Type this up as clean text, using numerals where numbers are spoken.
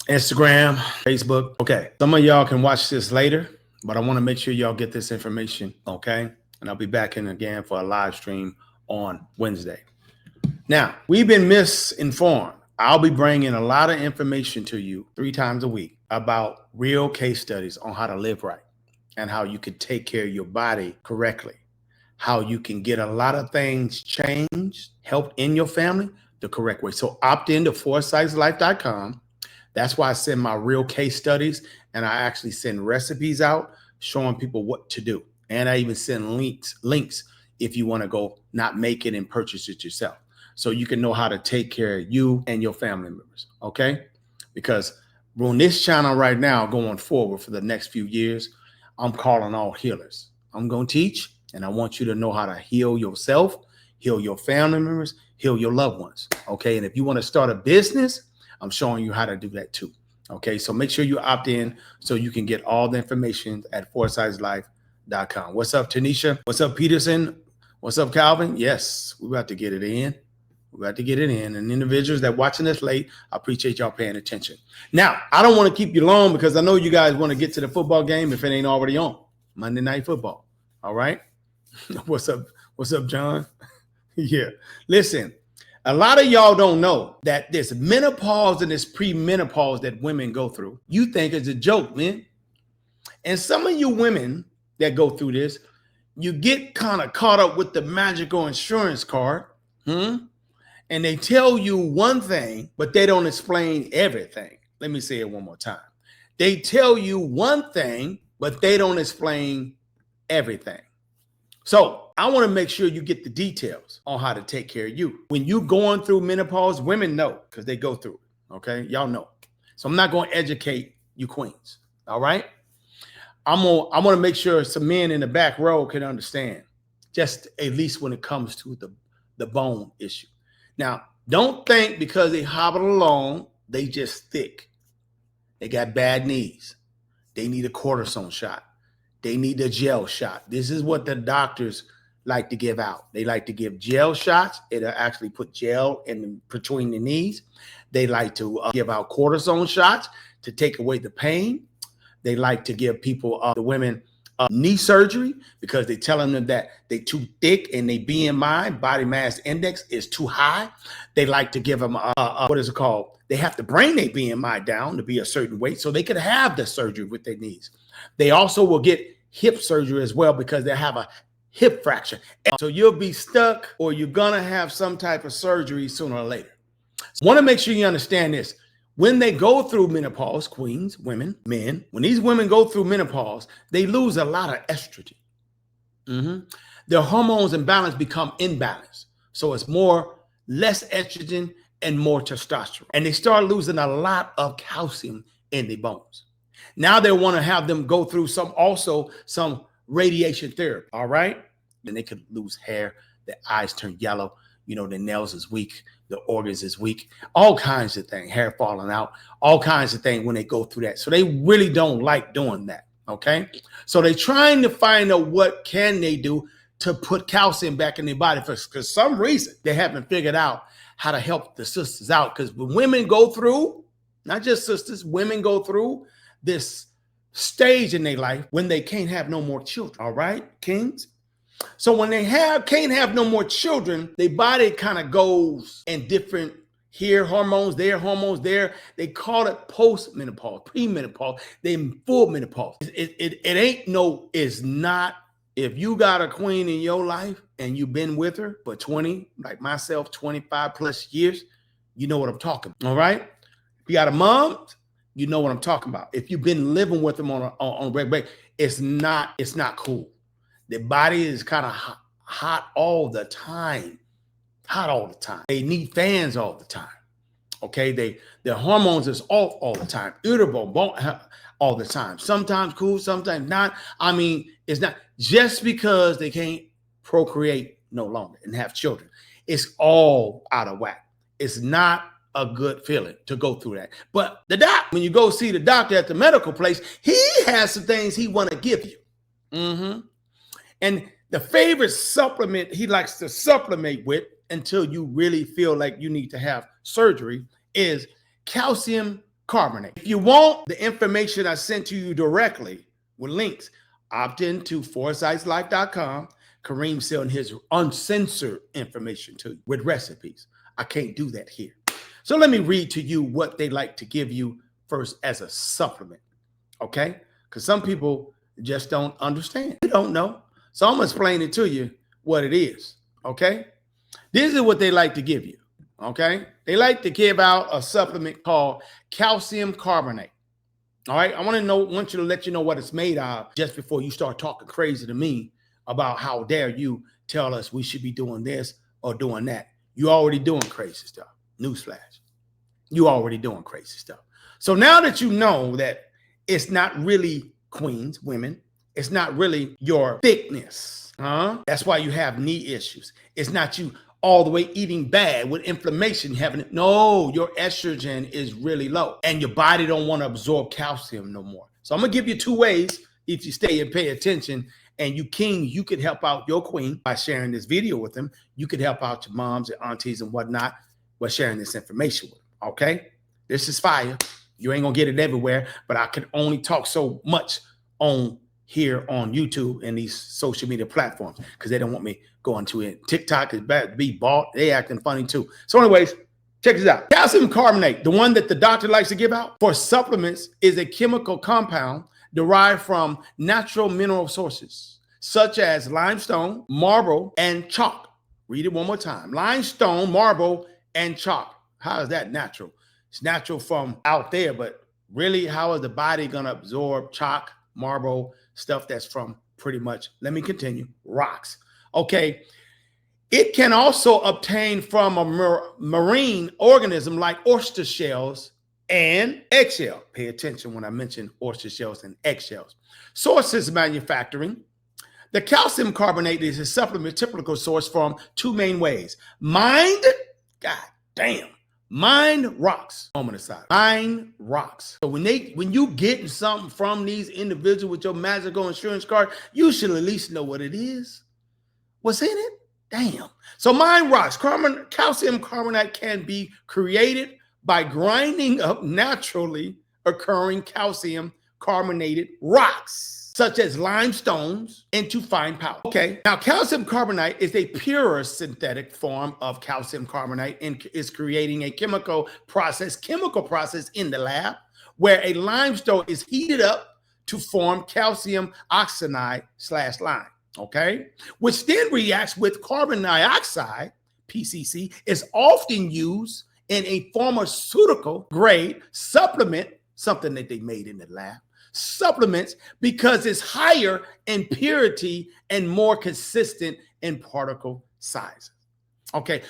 Instagram, Facebook. Okay. Some of y'all can watch this later, but I want to make sure y'all get this information. Okay. And I'll be back in again for a live stream on Wednesday. Now, we've been misinformed. I'll be bringing a lot of information to you 3 times a week about real case studies on how to live right and how you can take care of your body correctly, how you can get a lot of things changed, help in your family the correct way. So opt into foresightslife.com. That's why I send my real case studies, and I actually send recipes out showing people what to do. And I even send links if you want to go not make it and purchase it yourself, so you can know how to take care of you and your family members, okay? Because on this channel right now, going forward for the next few years, I'm calling all healers. I'm going to teach, and I want you to know how to heal yourself, heal your family members, heal your loved ones, okay? And if you want to start a business, I'm showing you how to do that too, okay? So make sure you opt in so you can get all the information at foresightslife.com. What's up, Tanisha? What's up, Peterson? What's up, Calvin? Yes, we're about to get it in. We're about to get it in. And individuals that watching this late, I appreciate y'all paying attention. Now, I don't want to keep you long because I know you guys want to get to the football game if it ain't already on. Monday Night Football. All right? What's up? What's up, John? Yeah. Listen, a lot of y'all don't know that this menopause and this premenopause that women go through, you think it's a joke, man. And some of you women that go through this, you get kind of caught up with the magical insurance card. And they tell you one thing, but they don't explain everything. Let me say it one more time. They tell you one thing, but they don't explain everything. So I want to make sure you get the details on how to take care of you. When you're going through menopause, women know because they go through it. Okay. Y'all know. So I'm not going to educate you queens. All right. I want to make sure some men in the back row can understand, just at least when it comes to the bone issue. Now, don't think because they hobble along, they just thick. They got bad knees. They need a cortisone shot. They need a gel shot. This is what the doctors like to give out. They like to give gel shots. It'll actually put gel in between the knees. They like to give out cortisone shots to take away the pain. They like to give people, the women, knee surgery because they're telling them that they're too thick and their BMI, body mass index, is too high. They like to give them, what is it called? They have to bring their BMI down to be a certain weight so they could have the surgery with their knees. They also will get hip surgery as well because they have a hip fracture. And so you'll be stuck or you're going to have some type of surgery sooner or later. So I want to make sure you understand this. When they go through menopause, queens, women, men, when these women go through menopause, they lose a lot of estrogen. Their hormones and balance become imbalanced. So it's less estrogen and more testosterone. And they start losing a lot of calcium in their bones. Now they want to have them go through some radiation therapy. All right. And they could lose hair, their eyes turn yellow, the nails is weak, the organs is weak, all kinds of things, hair falling out, all kinds of things when they go through that. So they really don't like doing that. Okay. So they're trying to find out what can they do to put calcium back in their body for some reason. They haven't figured out how to help the sisters out. Because when women go through, not just sisters, women go through this stage in their life when they can't have no more children. All right, kings. So when they can't have no more children, their body kind of goes in different hormones there. They call it post-menopause, premenopause, then full menopause. It's not. If you got a queen in your life and you've been with her for 20, like myself, 25 plus years, you know what I'm talking about. All right. If you got a mom, you know what I'm talking about. If you've been living with them on a regular basis, it's not cool. The body is kind of hot all the time. They need fans all the time. Okay, their hormones is off all the time, irritable all the time. Sometimes cool, sometimes not. I mean, it's not just because they can't procreate no longer and have children. It's all out of whack. It's not a good feeling to go through that. But when you go see the doctor at the medical place, he has some things he want to give you. And the favorite supplement he likes to supplement with until you really feel like you need to have surgery is calcium carbonate. If you want the information I sent to you directly with links, opt into foresightslife.com. Kareem selling his uncensored information to you with recipes. I can't do that here. So let me read to you what they like to give you first as a supplement, okay? Because some people just don't understand. They don't know. So I'm going to explain it to you what it is, okay? This is what they like to give you, okay? They like to give out a supplement called calcium carbonate. All right, I want you to let you know what it's made of just before you start talking crazy to me about how dare you tell us we should be doing this or doing that. You already doing crazy stuff. Newsflash. You already doing crazy stuff. So now that you know that it's not really queens, women, it's not really your thickness. That's why you have knee issues. It's not you all the way eating bad with inflammation having it. No, your estrogen is really low and your body don't want to absorb calcium no more. So I'm gonna give you two ways if you stay and pay attention. And you kings, you could help out your queen by sharing this video with them. You could help out your moms and aunties and whatnot by sharing this information with them, okay? This is fire. You ain't gonna get it everywhere, but I can only talk so much on here on YouTube and these social media platforms because they don't want me going to it. TikTok is bad to be bought. They acting funny too. So anyways, check this out. Calcium carbonate, the one that the doctor likes to give out for supplements, is a chemical compound derived from natural mineral sources such as limestone, marble, and chalk. Read it one more time. Limestone, marble, and chalk. How is that natural? It's natural from out there, but really, how is the body going to absorb chalk, marble, stuff that's from pretty much, let me continue, rocks? Okay. It can also obtain from a marine organism like oyster shells and eggshell. Pay attention when I mention oyster shells and eggshells. Sources manufacturing. The calcium carbonate is a supplement typical source from two main ways. Mind, god damn, mind rocks. Moment aside. Mind rocks. So when you getting something from these individuals with your magical insurance card, you should at least know what it is. What's in it? Damn. So mind rocks. Calcium carbonate can be created by grinding up naturally occurring calcium carbonated rocks, such as limestones, into fine powder. Okay, now calcium carbonate is a purer synthetic form of calcium carbonate and is creating a chemical process in the lab where a limestone is heated up to form calcium oxide / lime. Okay, which then reacts with carbon dioxide, PCC, is often used in a pharmaceutical grade supplement, something that they made in the lab, supplements, because it's higher in purity and more consistent in particle size. Okay.